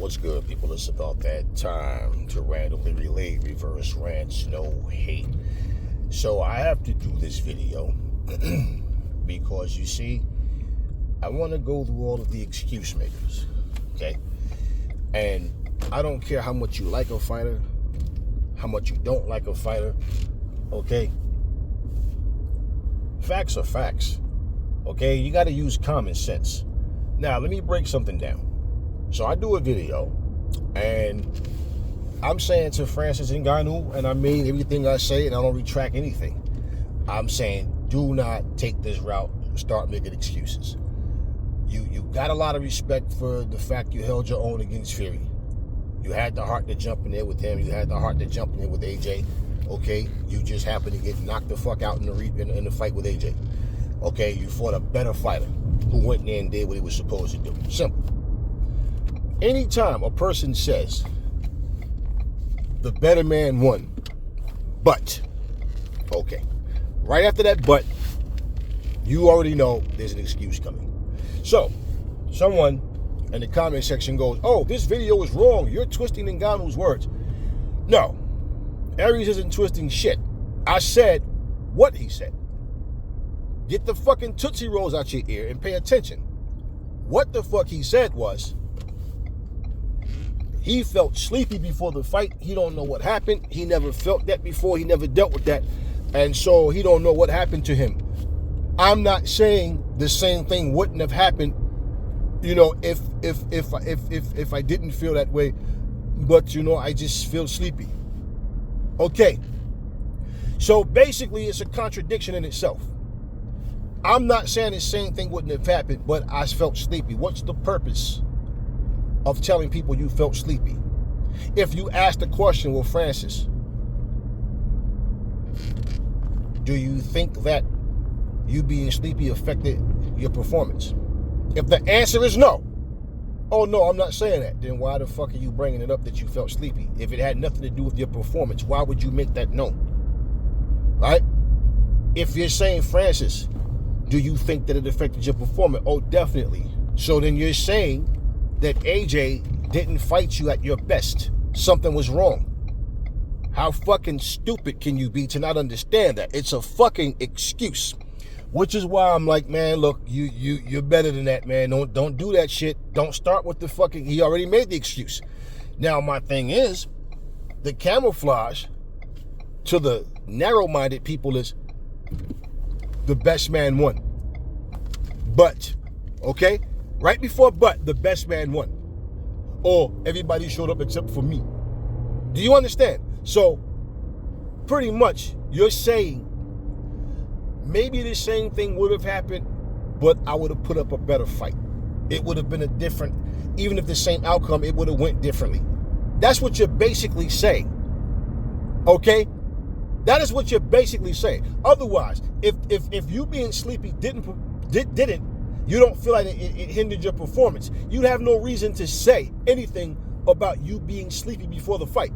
What's good, people? It's about that time to randomly relay reverse rants, no hate. So I have to do this video because you see, I want to go through all of the excuse makers, okay? And I don't care how much you like a fighter, how much you don't like a fighter, okay? Facts are facts, okay? You got to use common sense. Now, let me break something down. So I do a video, and I'm saying to Francis Ngannou, and I mean everything I say, and I don't retract anything. I'm saying, do not take this route and start making excuses. You got a lot of respect for the fact you held your own against Fury. You had the heart to jump in there with him. You had the heart to jump in there with AJ. Okay, you just happened to get knocked the fuck out in the fight with AJ. Okay, you fought a better fighter who went in there and did what he was supposed to do. Simple. Anytime a person says the better man won, but, okay, right after that but, you already know there's an excuse coming. So, someone in the comment section goes, oh, this video is wrong. You're twisting Ngannou's words. No, Aries isn't twisting shit. I said what he said. Get the fucking Tootsie Rolls out your ear and pay attention. What the fuck he said was, he felt sleepy before the fight. He don't know what happened. He never felt that before. He never dealt with that. And so he don't know what happened to him. I'm not saying the same thing wouldn't have happened, you know, if I didn't feel that way. But, you know, I just feel sleepy. Okay. So basically it's a contradiction in itself. I'm not saying the same thing wouldn't have happened, but I felt sleepy. What's the purpose of telling people you felt sleepy? If you ask the question, well, Francis, do you think that you being sleepy affected your performance? If the answer is no, oh no, I'm not saying that, then why the fuck are you bringing it up that you felt sleepy? If it had nothing to do with your performance, why would you make that known? Right? If you're saying, Francis, do you think that it affected your performance? Oh, definitely. So then you're saying that AJ didn't fight you at your best. Something was wrong. How fucking stupid can you be to not understand that? It's a fucking excuse. Which is why I'm like, man, look, you're better than that, man. Don't do that shit. Don't start with the fucking, he already made the excuse. Now, my thing is, the camouflage to the narrow-minded people is the best man won. But, okay? Right before but, the best man won. Or everybody showed up except for me. Do you understand? So, pretty much, you're saying maybe the same thing would have happened, but I would have put up a better fight. It would have been a different, even if the same outcome, it would have went differently. That's what you're basically saying. Okay? That is what you're basically saying. Otherwise, if you being sleepy didn't, you don't feel like it hindered your performance, you'd have no reason to say anything about you being sleepy before the fight.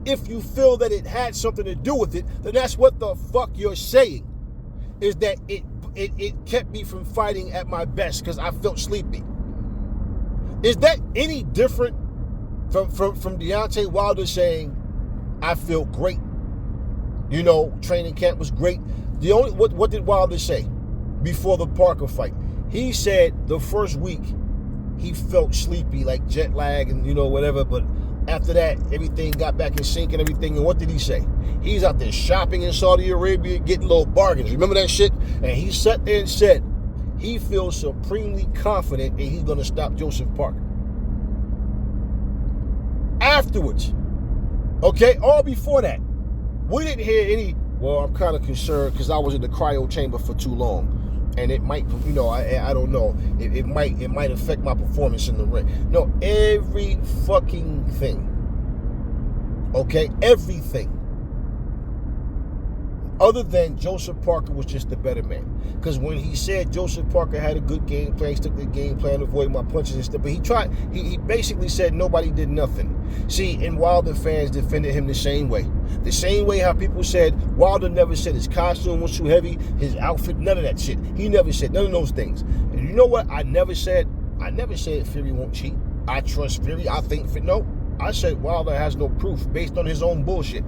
If you feel that it had something to do with it, then that's what the fuck you're saying, is that it kept me from fighting at my best because I felt sleepy. Is that any different from Deontay Wilder saying, I feel great? You know, training camp was great. The only what did Wilder say before the Parker fight? He said the first week he felt sleepy, like jet lag and, you know, whatever. But after that, everything got back in sync and everything. And what did he say? He's out there shopping in Saudi Arabia, getting little bargains. Remember that shit? And he sat there and said he feels supremely confident and he's going to stop Joseph Parker. Afterwards, okay, all before that, we didn't hear any, well, I'm kind of concerned because I was in the cryo chamber for too long. And it might, you know, I don't know. It might affect my performance in the ring. No, every fucking thing. Okay, everything. Other than Joseph Parker was just the better man. Because when he said Joseph Parker had a good game plan, he stuck to the game plan, avoiding my punches and stuff, but he basically said nobody did nothing. See, and Wilder fans defended him the same way. The same way how people said Wilder never said his costume was too heavy, his outfit, none of that shit. He never said none of those things. And you know what I never said? I never said Fury won't cheat. I trust Fury. I think no. I said Wilder has no proof based on his own bullshit.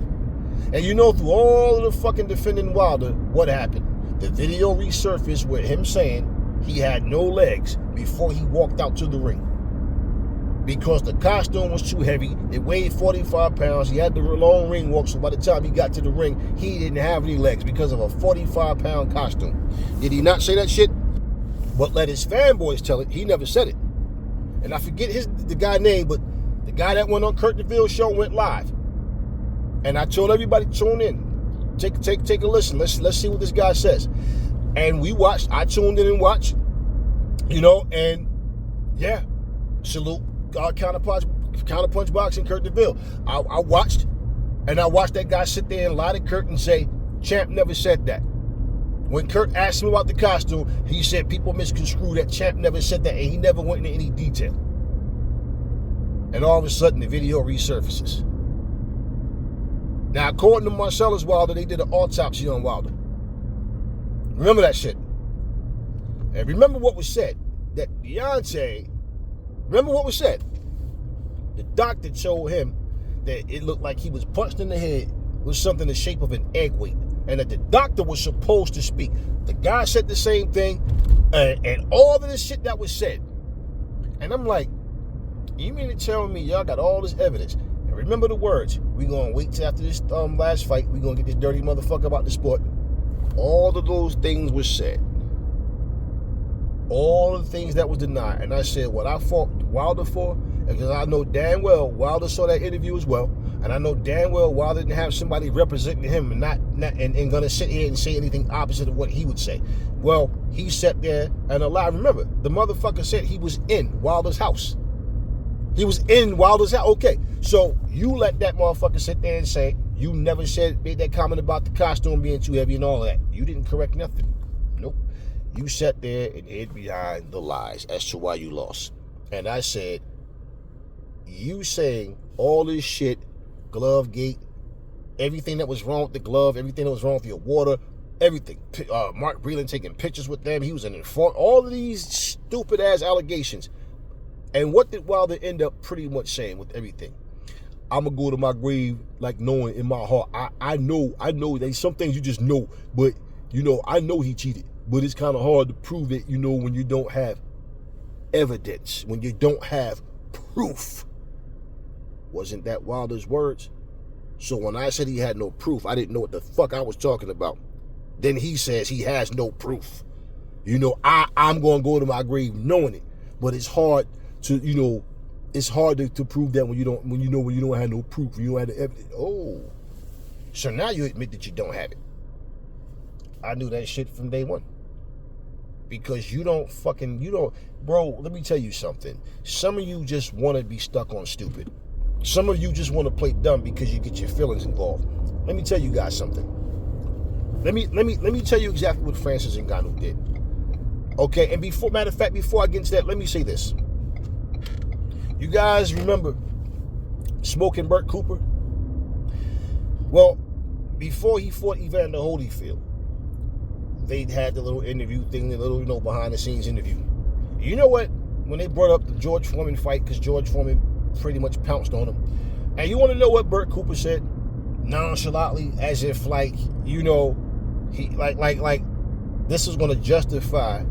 And you know, through all of the fucking defending Wilder, what happened? The video resurfaced with him saying he had no legs before he walked out to the ring. Because the costume was too heavy. It weighed 45 pounds. He had the long ring walk, so by the time he got to the ring, he didn't have any legs because of a 45-pound costume. Did he not say that shit? But let his fanboys tell it. He never said it. And I forget the guy's name, but the guy that went on Kurt DeVille's show went live. And I told everybody, tune in. Take a listen. Let's see what this guy says. And we watched. I tuned in and watched. And yeah, salute counterpunch boxing, Kurt DeVille. I watched, and I watched that guy sit there and lie to Kurt and say, Champ never said that. When Kurt asked him about the costume, he said people misconstrued that. Champ never said that, and he never went into any detail. And all of a sudden, the video resurfaces. Now, according to Marcellus Wilder, they did an autopsy on Wilder. Remember that shit. And remember what was said. That Deontay, remember what was said. The doctor told him that it looked like he was punched in the head with something the shape of an egg weight. And that the doctor was supposed to speak. The guy said the same thing. And all of this shit that was said. And I'm like, you mean to tell me y'all got all this evidence? And remember the words. We gonna wait till after this last fight. We gonna get this dirty motherfucker about the sport. All of those things were said. All of the things that was denied. And I said what I fought Wilder for, because I know damn well Wilder saw that interview as well. And I know damn well Wilder didn't have somebody representing him and not gonna sit here and say anything opposite of what he would say. Well, he sat there and allowed. Remember, the motherfucker said he was in Wilder's house. He was in Wilder's house. Okay, so you let that motherfucker sit there and say you never made that comment about the costume being too heavy and all that. You didn't correct nothing. Nope. You sat there and hid behind the lies as to why you lost. And I said, you saying all this shit, glove gate, everything that was wrong with the glove, everything that was wrong with your water, everything. Mark Breland taking pictures with them. He was an informant. All of these stupid ass allegations. And what did Wilder end up pretty much saying with everything? I'm going to go to my grave like knowing in my heart. I know there's some things you just know. But, I know he cheated. But it's kind of hard to prove it, when you don't have evidence. When you don't have proof. Wasn't that Wilder's words? So when I said he had no proof, I didn't know what the fuck I was talking about. Then he says he has no proof. I'm going to go to my grave knowing it. But it's hard to, it's hard to prove that when you don't have no proof, you don't have the evidence. Oh, so now you admit that you don't have it. I knew that shit from day one. Because bro, let me tell you something. Some of you just want to be stuck on stupid. Some of you just want to play dumb because you get your feelings involved. Let me tell you guys something. Let me tell you exactly what Francis Ngannou did. Okay, and before I get into that, let me say this. You guys remember Smoking Burt Cooper? Well, before he fought Evander Holyfield, they had the little interview thing, the little, behind the scenes interview. You know what? When they brought up the George Foreman fight, because George Foreman pretty much pounced on him. And you want to know what Burt Cooper said? Nonchalantly, as if he like this is going to justify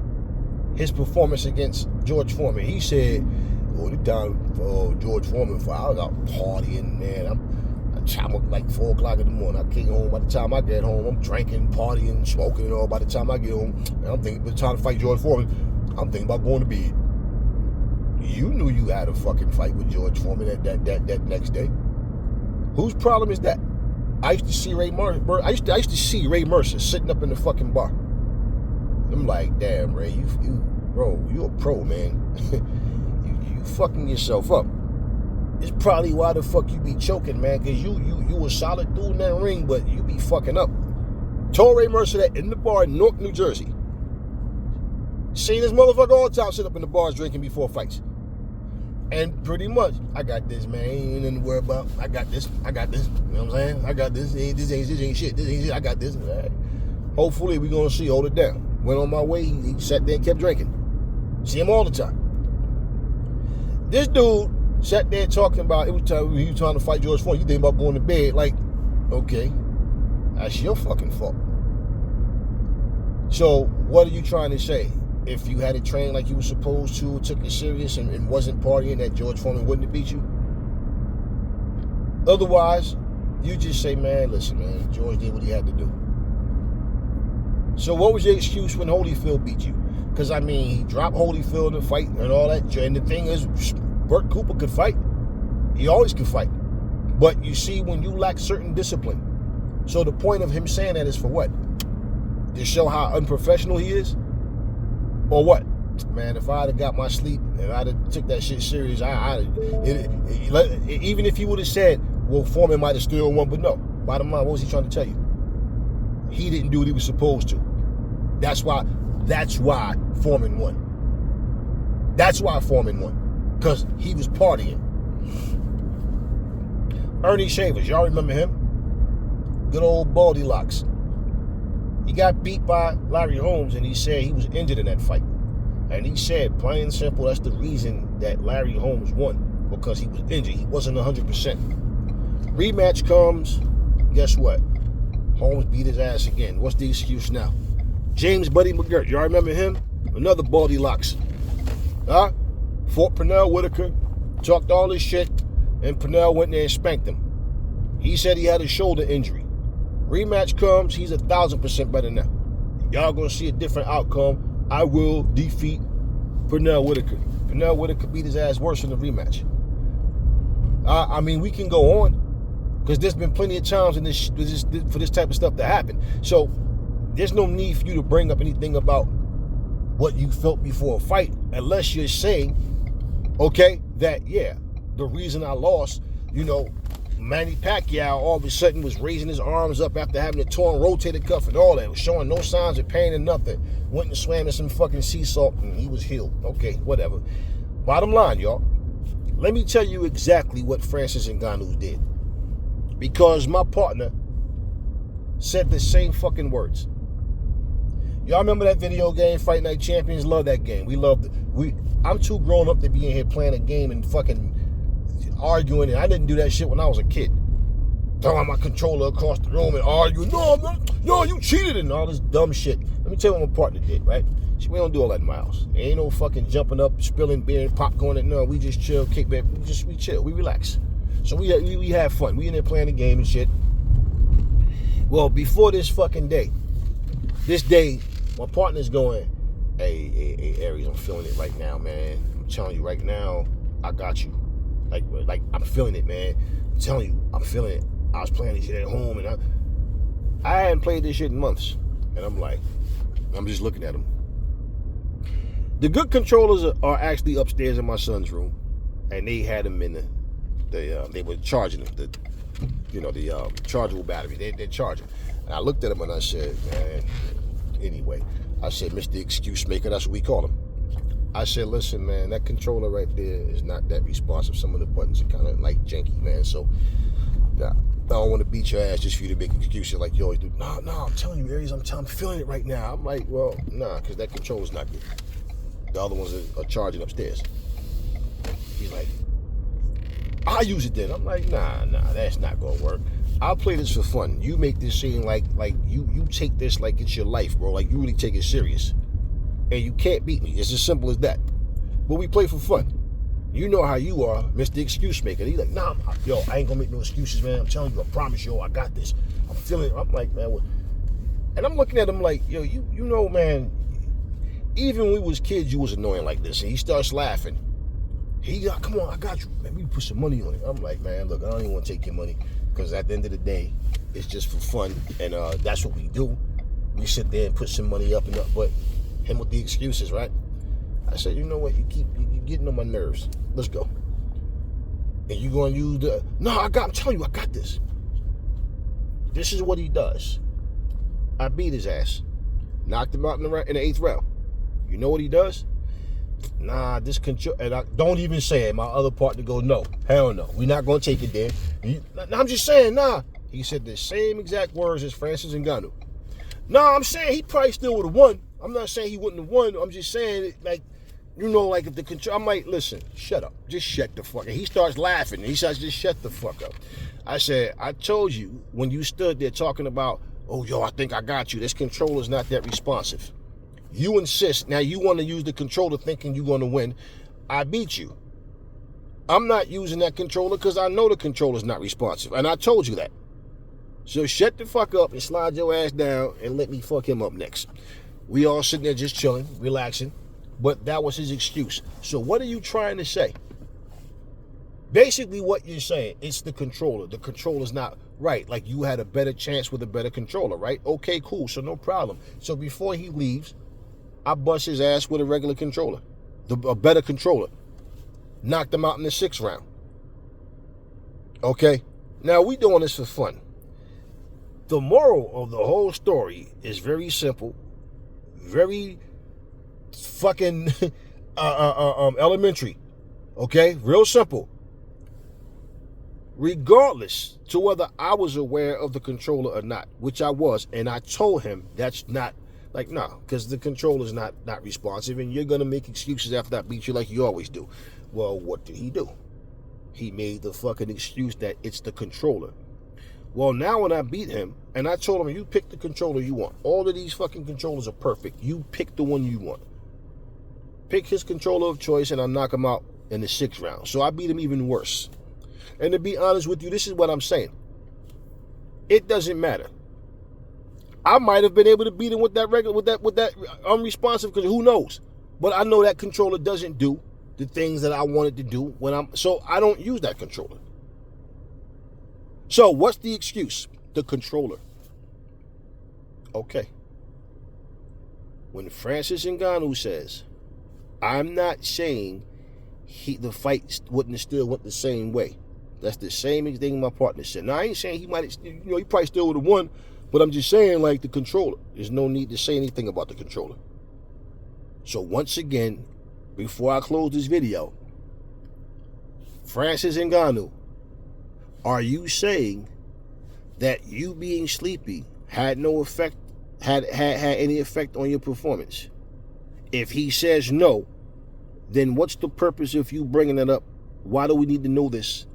his performance against George Foreman. He said, the time for George Foreman fight, I was out partying, man. I'm up like 4 o'clock in the morning. I came home. By the time I get home, I'm drinking, partying, smoking, and all. By the time I get home, I'm thinking, by the time to fight George Foreman, I'm thinking about going to bed. You knew you had a fucking fight with George Foreman that next day. Whose problem is that? I used to see Ray Mercer. I used to see Ray Mercer sitting up in the fucking bar. I'm like, damn, Ray, you a pro, man. you fucking yourself up. It's probably why the fuck you be choking, man, because you a solid dude in that ring, but you be fucking up. Told Ray Mercer that in the bar in Newark, New Jersey. Seen this motherfucker all the time sit up in the bars drinking before fights. And pretty much, I got this, man. Ain't nothing to worry about. I got this. You know what I'm saying? I got this. This ain't shit. I got this. Right. Hopefully, we're going to see. Hold it down. Went on my way. He sat there and kept drinking. See him all the time. This dude sat there talking about, it was time he was trying to fight George Foreman. You think about going to bed, like, okay, that's your fucking fault. So what are you trying to say? If you had it trained like you were supposed to, took it serious and wasn't partying, that George Foreman wouldn't have beat you? Otherwise, you just say, man, listen, man, George did what he had to do. So what was your excuse when Holyfield beat you? Because, I mean, he dropped Holyfield in the fight and all that. And the thing is, Burt Cooper could fight. He always could fight. But you see, when you lack certain discipline, so the point of him saying that is for what? To show how unprofessional he is? Or what? Man, if I'd have got my sleep and I'd have took that shit serious, even if he would have said, well, Foreman might have still won, but no. Bottom line, what was he trying to tell you? He didn't do what he was supposed to. That's why Foreman won. That's why Foreman won. Because he was partying. Ernie Shavers, y'all remember him? Good old baldy locks. He got beat by Larry Holmes, and he said he was injured in that fight. And he said, plain and simple, that's the reason that Larry Holmes won, because he was injured. He wasn't 100%. Rematch comes, guess what? Holmes beat his ass again. What's the excuse now? James Buddy McGirt, y'all remember him? Another baldy locks. Fought Pernell Whitaker, talked all this shit, and Pernell went there and spanked him. He said he had a shoulder injury. Rematch comes, he's 1,000% better now. Y'all gonna see a different outcome. I will defeat Pernell Whitaker. Pernell Whitaker beat his ass worse in the rematch. I mean, we can go on, because there's been plenty of times for this type of stuff to happen. So there's no need for you to bring up anything about what you felt before a fight, unless you're saying, okay, that, yeah, the reason I lost, Manny Pacquiao all of a sudden was raising his arms up after having a torn rotator cuff and all that. Was showing no signs of pain and nothing. Went and swam in some fucking sea salt and he was healed. Okay, whatever. Bottom line, y'all. Let me tell you exactly what Francis Ngannou did. Because my partner said the same fucking words. Y'all remember that video game, Fight Night Champions? Love that game. We loved it. I'm too grown up to be in here playing a game and fucking arguing, and I didn't do that shit when I was a kid. Throwing my controller across the room and arguing, no, you cheated and all this dumb shit. Let me tell you what my partner did, right? We don't do all that in my house. There ain't no fucking jumping up, spilling beer and popcorn, and no, we just chill, kick back, we chill, we relax. So we have fun. We in there playing the game and shit. Well, before this fucking day, my partner's going, hey, Aries, I'm feeling it right now, man. I'm telling you right now, I got you. Like I'm feeling it, man. I'm telling you, I'm feeling it. I was playing this shit at home, and I hadn't played this shit in months. And I'm just looking at them. The good controllers are actually upstairs in my son's room, and they had them in they were charging them, the chargeable battery. They're charging. And I looked at them and I said, man, anyway, I said, Mr. Excuse Maker, that's what we call him. I said, listen, man, that controller right there is not that responsive. Some of the buttons are kind of like janky, man. So, nah, I don't want to beat your ass just for you to make excuses like you always do. No, I'm telling you, Aries, I'm feeling it right now. I'm like, well, nah, because that controller's not good. The other ones are charging upstairs. He's like, I'll use it then. I'm like, nah, that's not going to work. I'll play this for fun. You make this seem like you take this like it's your life, bro. Like you really take it serious. And you can't beat me. It's as simple as that. But we play for fun. You know how you are, Mr. Excuse Maker. He's like, nah, I ain't gonna make no excuses, man. I'm telling you, I promise, I got this. I'm feeling it. I'm like, man, what? And I'm looking at him like, yo, you know, man, even when we was kids, you was annoying like this. And he starts laughing. Come on, I got you. Man, we put some money on it. I'm like, man, look, I don't even want to take your money. Because at the end of the day, it's just for fun. And that's what we do. We sit there and put some money up and up. But him with the excuses, right? I said, you know what? You getting on my nerves. Let's go. And you gonna use I'm telling you, I got this. This is what he does. I beat his ass. Knocked him out in the 8th round. You know what he does? Nah, this control. And I don't even say it. My other partner goes, no, hell no. We're not gonna take it there. I'm just saying, nah. He said the same exact words as Francis Ngannou. Nah, I'm saying he probably still would have won. I'm not saying he wouldn't have won. I'm just saying, like, You know, like if the control, I'm like, listen, shut up. Just shut the fuck up. He starts laughing. He says, just shut the fuck up. I said, I told you when you stood there talking about, oh, yo, I think I got you. This controller's not that responsive. You insist. Now you want to use the controller thinking you're going to win. I beat you. I'm not using that controller because I know the controller's not responsive. And I told you that. So shut the fuck up and slide your ass down and let me fuck him up next. We all sitting there just chilling, relaxing. But that was his excuse. So what are you trying to say? Basically what you're saying, it's the controller. The controller's not right. Like you had a better chance with a better controller, right? Okay, cool. So no problem. So before he leaves, I bust his ass with a regular controller. A better controller. Knocked him out in the 6th round. Okay? Now we doing this for fun. The moral of the whole story is very simple. Very fucking elementary. Okay? Real simple. Regardless to whether I was aware of the controller or not, which I was, and I told him that's not, like, no, because the controller's not responsive, and you're going to make excuses after I beat you like you always do. Well, what did he do? He made the fucking excuse that it's the controller. Well, now when I beat him, and I told him, you pick the controller you want. All of these fucking controllers are perfect. You pick the one you want. Pick his controller of choice, and I'll knock him out in the 6th round. So I beat him even worse. And to be honest with you, this is what I'm saying. It doesn't matter. I might have been able to beat him with that regular, with that unresponsive, because who knows? But I know that controller doesn't do the things that I wanted to do so I don't use that controller. So what's the excuse? The controller. Okay. When Francis Ngannou says, I'm not saying the fight wouldn't have still went the same way. That's the same thing my partner said. Now, I ain't saying he might, he probably still would have won, but I'm just saying, like, the controller. There's no need to say anything about the controller. So once again, before I close this video, Francis Ngannou, are you saying that you being sleepy had no effect, had any effect on your performance? If he says no, then what's the purpose of you bringing it up? Why do we need to know this?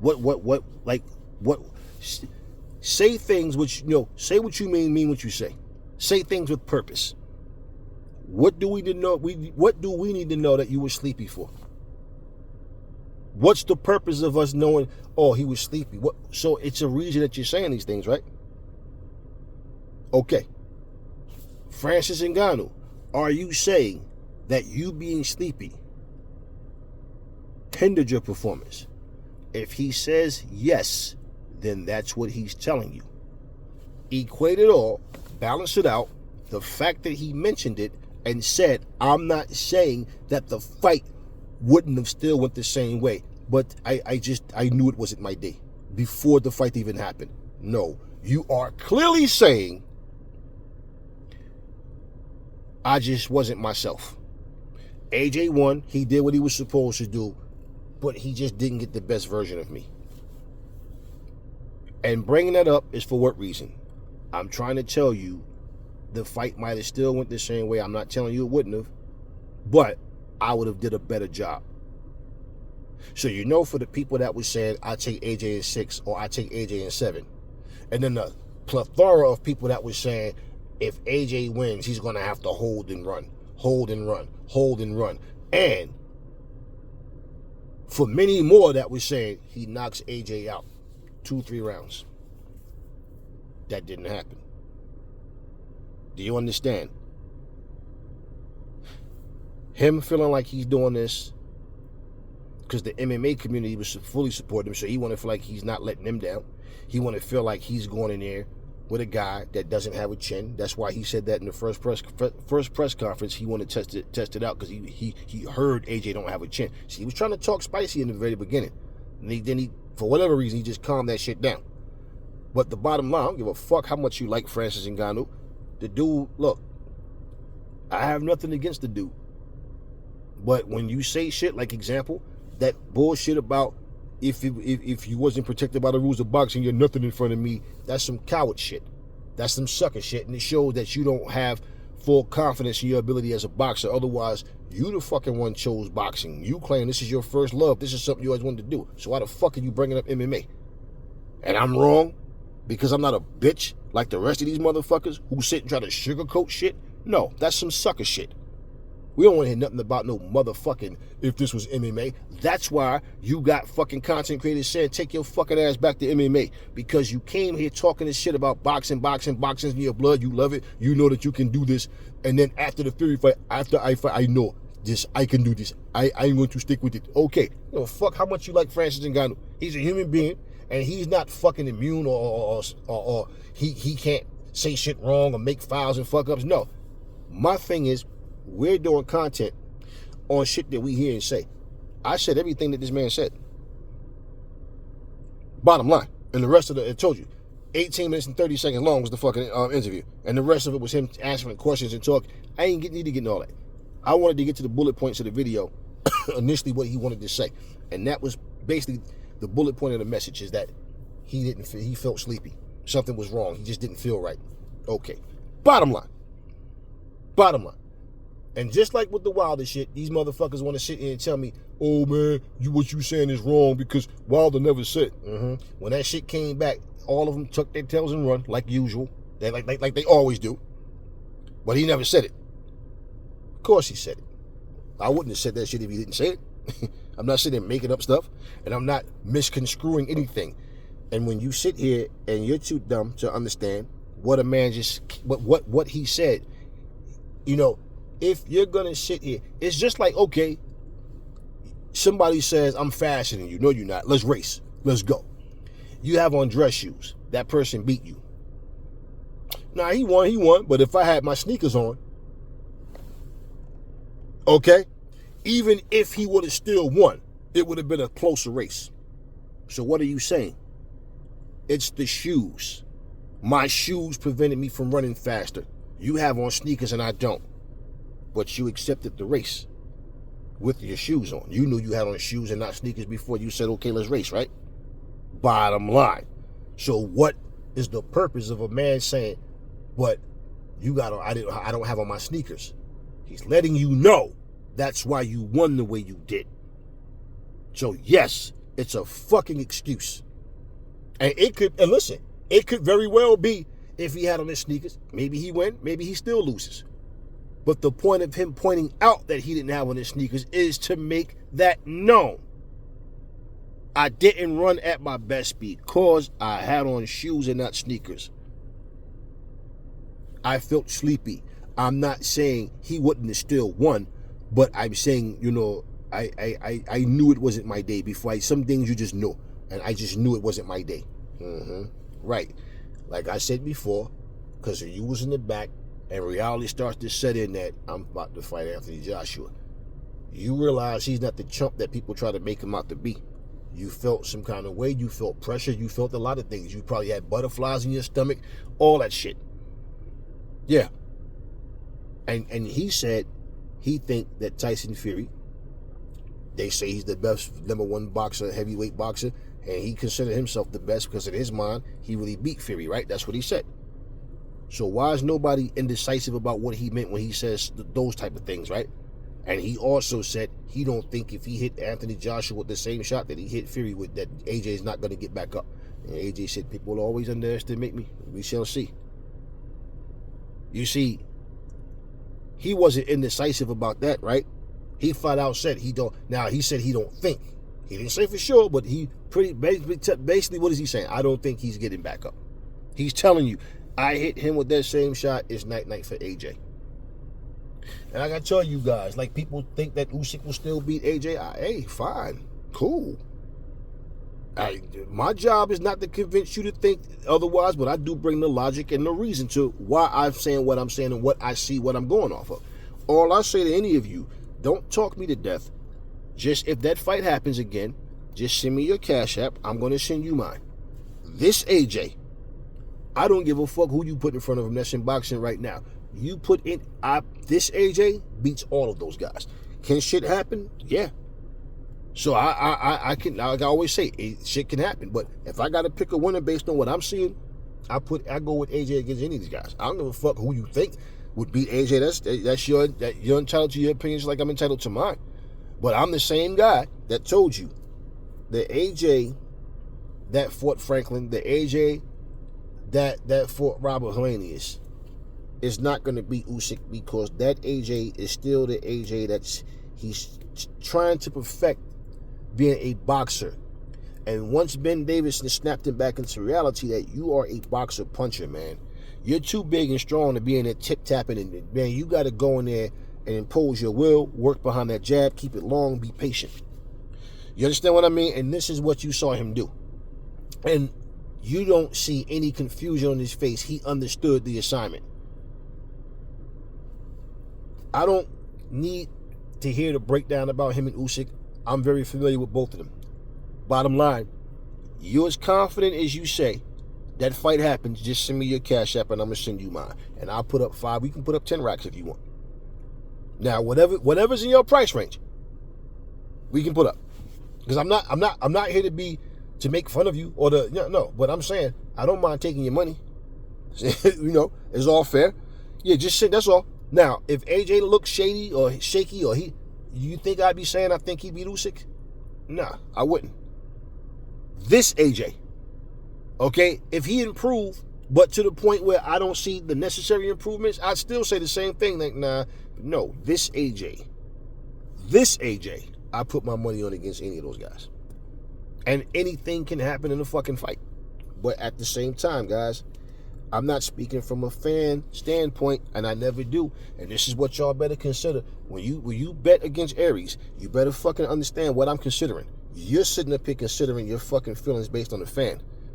Say things which, say what you mean what you say. Say things with purpose. What do we need to know? What do we need to know that you were sleepy for? What's the purpose of us knowing, oh, he was sleepy? So it's a reason that you're saying these things, right? Okay. Francis Ngannou, are you saying that you being sleepy hindered your performance? If he says yes, then that's what he's telling you. Equate it all, balance it out. The fact that he mentioned it and said, I'm not saying that the fight wouldn't have still went the same way, but I knew it wasn't my day before the fight even happened. No, you are clearly saying I just wasn't myself. AJ won. He did what he was supposed to do, but he just didn't get the best version of me. And bringing that up is for what reason? I'm trying to tell you the fight might have still went the same way. I'm not telling you it wouldn't have, but I would have did a better job. So for the people that was saying, I take AJ in 6 or I take AJ in 7. And then the plethora of people that was saying, if AJ wins, he's going to have to hold and run, hold and run, hold and run. And for many more that was saying he knocks AJ out 2-3 rounds. That didn't happen. Do you understand? Him feeling like he's doing this because the MMA community was fully supporting him, so he wanted to feel like he's not letting them down. He wanted to feel like he's going in there with a guy that doesn't have a chin. That's why he said that in the first press conference. He wanted to test it out because he heard AJ don't have a chin. See, he was trying to talk spicy in the very beginning. And then he, for whatever reason, he just calmed that shit down. But the bottom line, I don't give a fuck how much you like Francis Ngannou. The dude, look, I have nothing against the dude. But when you say shit, like example, that bullshit about if you wasn't protected by the rules of boxing, you're nothing in front of me, that's some coward shit. That's some sucker shit. And it shows that you don't have full confidence in your ability as a boxer. Otherwise, you the fucking one chose boxing. You claim this is your first love. This is something you always wanted to do. So why the fuck are you bringing up MMA? And I'm wrong because I'm not a bitch like the rest of these motherfuckers who sit and try to sugarcoat shit? No, that's some sucker shit. We don't want to hear nothing about no motherfucking if this was MMA. That's why you got fucking content creators saying take your fucking ass back to MMA. Because you came here talking this shit about boxing's in your blood. You love it. You know that you can do this. And then after the Fury fight, after I fight, I know this. I can do this. I'm going to stick with it. Okay. You know, fuck how much you like Francis Ngannou. He's a human being. And he's not fucking immune or he can't say shit wrong or make fouls and fuck ups. No. My thing is, we're doing content on shit that we hear and say. I said everything that this man said. Bottom line. And the rest of it told you. 18 minutes and 30 seconds long was the fucking interview. And the rest of it was him answering questions and talk. I ain't need to get into all that. I wanted to get to the bullet points of the video. Initially what he wanted to say. And that was basically the bullet point of the message is that he felt sleepy. Something was wrong. He just didn't feel right. Okay. Bottom line. And just like with the Wilder shit, these motherfuckers want to sit here and tell me, oh man, what you saying is wrong because Wilder never said. When that shit came back, all of them tucked their tails and run like usual. They like they always do. But he never said it. Of course he said it. I wouldn't have said that shit if he didn't say it. I'm not sitting there making up stuff, and I'm not misconstruing anything. And when you sit here and you're too dumb to understand what a man what he said, you know, if you're gonna sit here, it's just like, okay, somebody says, I'm faster than you. No, you're not. Let's race. Let's go. You have on dress shoes. That person beat you. Nah, he won. But if I had my sneakers on, okay, even if he would have still won, it would have been a closer race. So what are you saying? It's the shoes. My shoes prevented me from running faster. You have on sneakers and I don't. But you accepted the race with your shoes on. You knew you had on shoes and not sneakers before you said, okay, let's race, right? Bottom line. So what is the purpose of a man saying, but you got on, I don't have on my sneakers? He's letting you know that's why you won the way you did. So yes, it's a fucking excuse. And listen, it could very well be if he had on his sneakers, maybe he win, maybe he still loses. But the point of him pointing out that he didn't have on his sneakers is to make that known. I didn't run at my best because I had on shoes and not sneakers. I felt sleepy. I'm not saying he wouldn't have still won, but I'm saying, you know, I knew it wasn't my day before. Some things you just know, and I just knew it wasn't my day. Right. Like I said before, because you was in the back, and reality starts to set in that I'm about to fight Anthony Joshua. You realize he's not the chump that people try to make him out to be. You felt some kind of way. You felt pressure. You felt a lot of things. You probably had butterflies in your stomach, all that shit. Yeah. And he said he think that Tyson Fury, they say he's the best #1 boxer, heavyweight boxer, and he considered himself the best because in his mind, he really beat Fury, right? That's what he said. So why is nobody indecisive about what he meant when he says those type of things, right? And he also said he don't think if he hit Anthony Joshua with the same shot that he hit Fury with, that AJ is not going to get back up. And AJ said, people will always underestimate me. We shall see. You see, he wasn't indecisive about that, right? He flat out said he don't. Now, he said he don't think. He didn't say for sure, but he basically, what is he saying? I don't think he's getting back up. He's telling you, I hit him with that same shot. It's night-night for AJ. And I got to tell you guys, like, people think that Usyk will still beat AJ. Hey, fine. Cool. My job is not to convince you to think otherwise, but I do bring the logic and the reason to why I'm saying what I'm saying and what I see, what I'm going off of. All I say to any of you, don't talk me to death. Just if that fight happens again, just send me your Cash App. I'm going to send you mine. This AJ, I don't give a fuck who you put in front of him that's in boxing right now. You put in, this AJ beats all of those guys. Can shit happen? Yeah. So I can, like I always say, shit can happen. But if I got to pick a winner based on what I'm seeing, I go with AJ against any of these guys. I don't give a fuck who you think. would beat AJ. You're entitled to your opinions like I'm entitled to mine. But I'm the same guy that told you the AJ that fought Franklin, the AJ that fought Robert Helenius is not going to beat Usyk, because that AJ is still the AJ he's trying to perfect being a boxer. And once Ben Davison snapped him back into reality that you are a boxer puncher, man. You're too big and strong to be in there tip-tapping, and man, you got to go in there and impose your will, work behind that jab, keep it long, be patient. You understand what I mean? And this is what you saw him do. And you don't see any confusion on his face. He understood the assignment. I don't need to hear the breakdown about him and Usyk. I'm very familiar with both of them. Bottom line, you're as confident as you say. That fight happens, just send me your Cash App and I'm going to send you mine. And I'll put up 5. We can put up 10 racks if you want. Now, whatever's in your price range, we can put up. Because I'm not here to make fun of you or no. But I'm saying I don't mind taking your money. It's all fair. Yeah, just sit. That's all. Now, if AJ looks shady or shaky, or you think I'd be saying I think he beat Usyk? Nah, I wouldn't. This AJ, okay, if he improved, but to the point where I don't see the necessary improvements, I'd still say the same thing. Like, no, this AJ, I put my money on against any of those guys. And anything can happen in a fucking fight. But at the same time, guys, I'm not speaking from a fan standpoint, and I never do. And this is what y'all better consider. When you bet against Aries, you better fucking understand what I'm considering. You're sitting up here considering your fucking feelings based on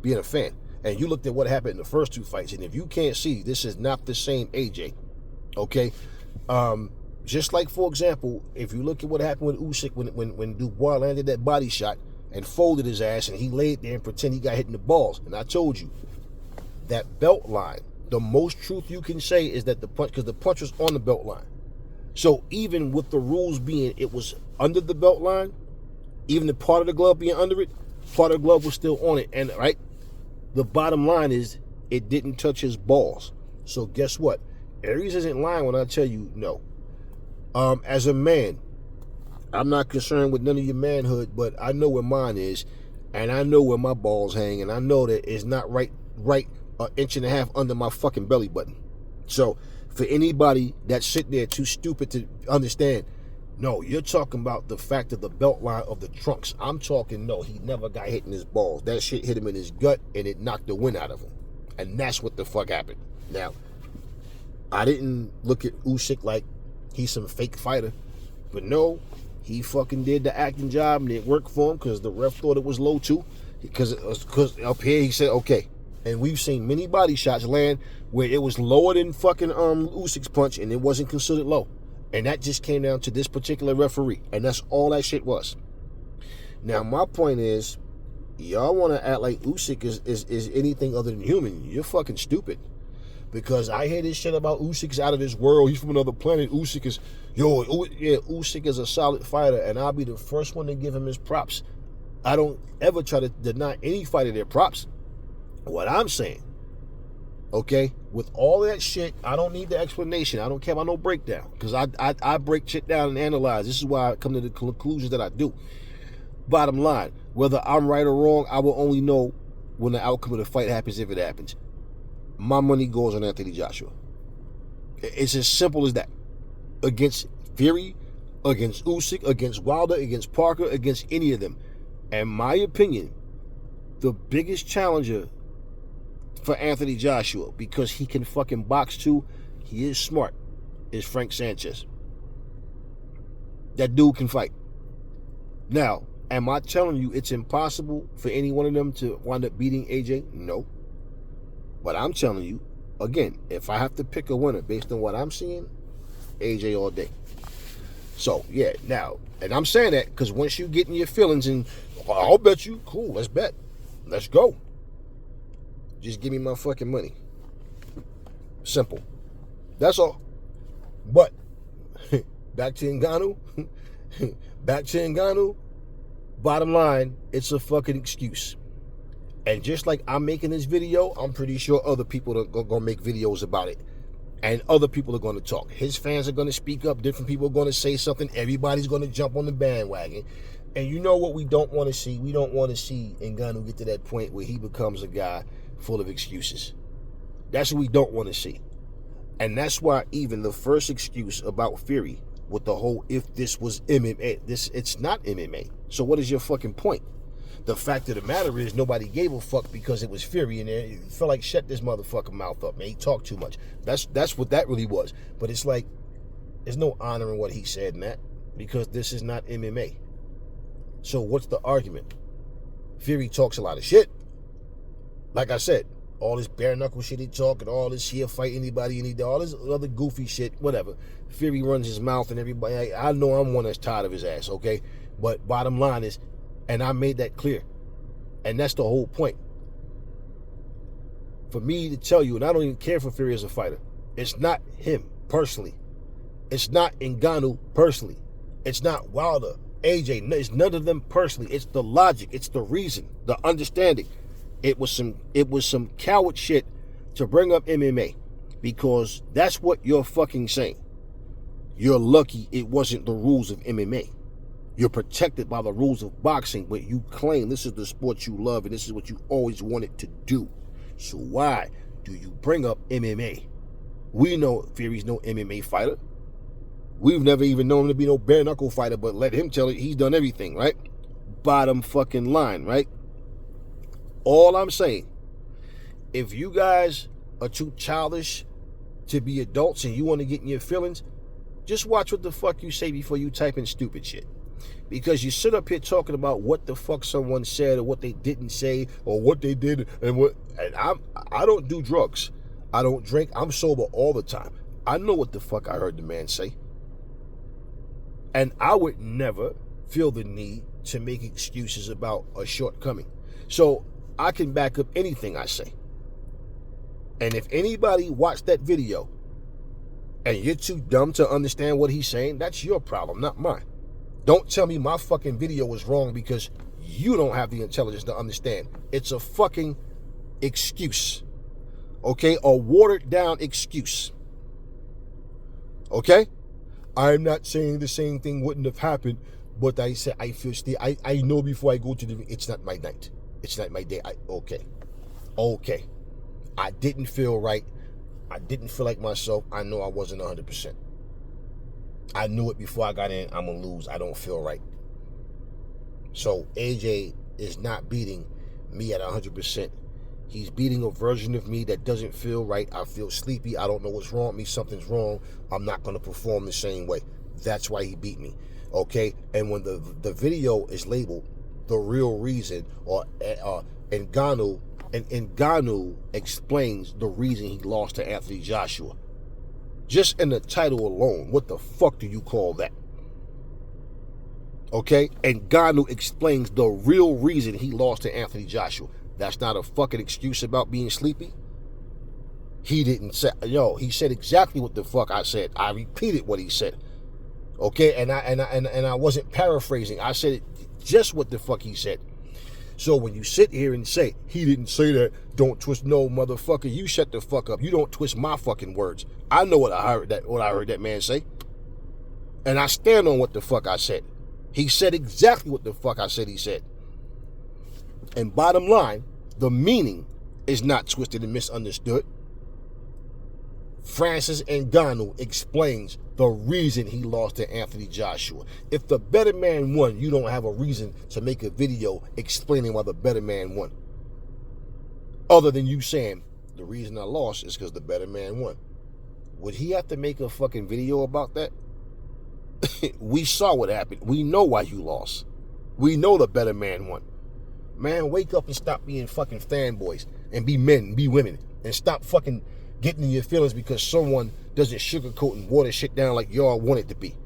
being a fan. And you looked at what happened in the first 2 fights, and if you can't see, this is not the same AJ. Okay? Just like, for example, if you look at what happened with Usyk when Dubois landed that body shot and folded his ass, and he laid there and pretended he got hit in the balls. And I told you, that belt line, the most truth you can say is that the punch, because the punch was on the belt line. So even with the rules being it was under the belt line, even the part of the glove being under it, part of the glove was still on it. And right, the bottom line is it didn't touch his balls. So guess what? Aries isn't lying when I tell you no. As a man, I'm not concerned with none of your manhood, but I know where mine is, and I know where my balls hang, and I know that it's not right 1.5 inches under my fucking belly button. So for anybody that's sitting there too stupid to understand, no, you're talking about the fact of the belt line of the trunks. I'm talking, no, he never got hit in his balls. That shit hit him in his gut, and it knocked the wind out of him. And that's what the fuck happened. Now, I didn't look at Usyk like he's some fake fighter, but no, he fucking did the acting job, and it worked for him because the ref thought it was low too. Because up here he said, okay. And we've seen many body shots land where it was lower than fucking Usyk's punch, and it wasn't considered low. And that just came down to this particular referee. And that's all that shit was. Now, my point is, y'all want to act like Usyk is anything other than human. You're fucking stupid. Because I hear this shit about Usyk's out of this world. He's from another planet. Usyk is, Usyk is a solid fighter. And I'll be the first one to give him his props. I don't ever try to deny any fighter their props. What I'm saying, okay, with all that shit, I don't need the explanation. I don't care about no breakdown, because I break shit down and analyze. This is why I come to the conclusions that I do. Bottom line, whether I'm right or wrong, I will only know when the outcome of the fight happens, if it happens. My money goes on Anthony Joshua. It's as simple as that. Against Fury, against Usyk, against Wilder, against Parker, against any of them. In my opinion, the biggest challenger for Anthony Joshua, because he can fucking box too, he is smart, is Frank Sanchez. That dude can fight. Now, am I telling you it's impossible for any one of them to wind up beating AJ? No. But I'm telling you, again, if I have to pick a winner based on what I'm seeing, AJ all day. So, yeah, now, and I'm saying that because once you get in your feelings and I'll bet you, cool, let's bet. Let's go. Just give me my fucking money. Simple. That's all. But back to Ngannou. Bottom line, it's a fucking excuse. And just like I'm making this video, I'm pretty sure other people are going to make videos about it. And other people are going to talk. His fans are going to speak up. Different people are going to say something. Everybody's going to jump on the bandwagon. And you know what we don't want to see? We don't want to see Ngannou get to that point where he becomes a guy full of excuses. That's what we don't want to see. And that's why even the first excuse about Fury with the whole, if this was MMA, it's not MMA. So what is your fucking point? The fact of the matter is nobody gave a fuck because it was Fury, and it felt like shut this motherfucking mouth up, man. He talked too much. That's what that really was. But it's like there's no honoring what he said in that because this is not MMA. So what's the argument? Fury talks a lot of shit. Like I said, all this bare knuckle shit he talk and all this he'll fight anybody, all this other goofy shit, whatever. Fury runs his mouth and everybody, I know I'm one that's tired of his ass, okay? But bottom line is, and I made that clear. And that's the whole point. For me to tell you, and I don't even care for Fury as a fighter, it's not him personally. It's not Ngannou personally. It's not Wilder, AJ. It's none of them personally. It's the logic. It's the reason, the understanding. It was some coward shit to bring up MMA because that's what you're fucking saying. You're lucky it wasn't the rules of MMA. You're protected by the rules of boxing, but you claim this is the sport you love and this is what you always wanted to do. So why do you bring up MMA? We know Fury's no MMA fighter. We've never even known him to be no bare knuckle fighter, but let him tell it, he's done everything, right? Bottom fucking line, right? All I'm saying, if you guys are too childish to be adults and you want to get in your feelings, just watch what the fuck you say before you type in stupid shit. Because you sit up here talking about what the fuck someone said or what they didn't say or what they did and I don't do drugs. I don't drink. I'm sober all the time. I know what the fuck I heard the man say. And I would never feel the need to make excuses about a shortcoming. So I can back up anything I say. And if anybody watched that video and you're too dumb to understand what he's saying, that's your problem, not mine. Don't tell me my fucking video was wrong because you don't have the intelligence to understand. It's a fucking excuse. Okay? A watered down excuse. Okay? I'm not saying the same thing wouldn't have happened, but I said I feel I know before I go to the, it's not my night. It's not my day. Okay. I didn't feel right. I didn't feel like myself. I know I wasn't 100%. I knew it before I got in. I'm going to lose. I don't feel right. So AJ is not beating me at 100%. He's beating a version of me that doesn't feel right. I feel sleepy. I don't know what's wrong with me. Something's wrong. I'm not going to perform the same way. That's why he beat me. Okay? And when the video is labeled The Real Reason, or Ngannou explains the reason he lost to Anthony Joshua. Just in the title alone, what the fuck do you call that? Okay? And Ngannou explains the real reason he lost to Anthony Joshua. That's not a fucking excuse about being sleepy. He didn't say, he said exactly what the fuck I said. I repeated what he said. Okay? And I wasn't paraphrasing. I said it just what the fuck he said. So when you sit here and say, he didn't say that, don't twist, no, motherfucker, you shut the fuck up. You don't twist my fucking words. I know what I heard that man say. And I stand on what the fuck I said. He said exactly what the fuck I said he said. And bottom line, the meaning is not twisted and misunderstood. Francis Ngannou explains the reason he lost to Anthony Joshua. If the better man won, you don't have a reason to make a video explaining why the better man won. Other than you saying, the reason I lost is because the better man won. Would he have to make a fucking video about that? We saw what happened. We know why you lost. We know the better man won. Man, wake up and stop being fucking fanboys and be men, be women, and stop fucking getting in your feelings because someone doesn't sugarcoat and water shit down like y'all want it to be.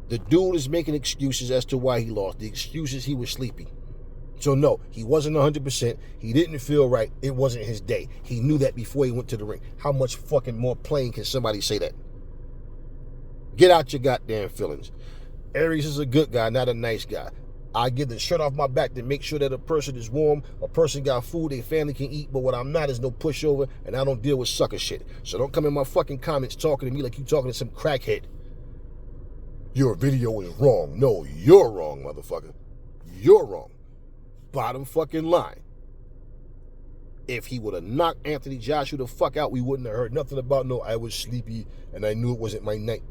The dude is making excuses as to why he lost. The excuse is he was sleepy. So no, he wasn't 100%. He didn't feel right. It wasn't his day. He knew that before he went to the ring. How much fucking more plain can somebody say that? Get out your goddamn feelings. Aries is a good guy, not a nice guy. I get the shirt off my back to make sure that a person is warm, a person got food, their family can eat, but what I'm not is no pushover, and I don't deal with sucker shit. So don't come in my fucking comments talking to me like you talking to some crackhead. Your video is wrong. No, you're wrong, motherfucker. You're wrong. Bottom fucking line. If he would have knocked Anthony Joshua the fuck out, we wouldn't have heard nothing about no, I was sleepy and I knew it wasn't my night.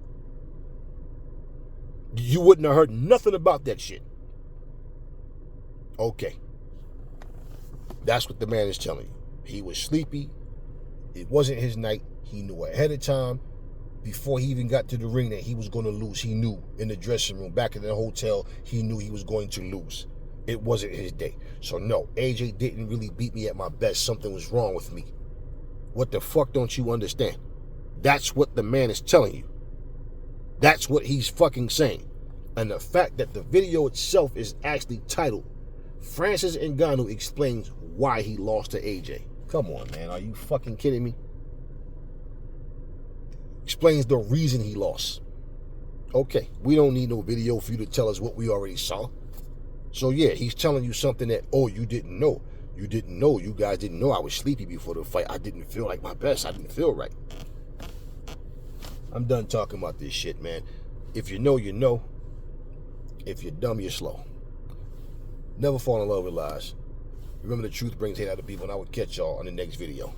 You wouldn't have heard nothing about that shit. Okay. That's what the man is telling you. He was sleepy. It wasn't his night. He knew ahead of time, before he even got to the ring, that he was going to lose. He knew in the dressing room, back in the hotel, he knew he was going to lose. It wasn't his day. So no, AJ didn't really beat me at my best. Something was wrong with me. What the fuck don't you understand? That's what the man is telling you. That's what he's fucking saying. And the fact that the video itself is actually titled, Francis Ngannou explains why he lost to AJ. Come on, man. Are you fucking kidding me? Explains the reason he lost. Okay, we don't need no video for you to tell us what we already saw. So yeah, he's telling you something that, oh, you didn't know. You didn't know. You guys didn't know I was sleepy before the fight. I didn't feel like my best. I didn't feel right. I'm done talking about this shit, man. If you know, you know. If you're dumb, you're slow. Never fall in love with lies. Remember, the truth brings hate out of people, and I will catch y'all on the next video.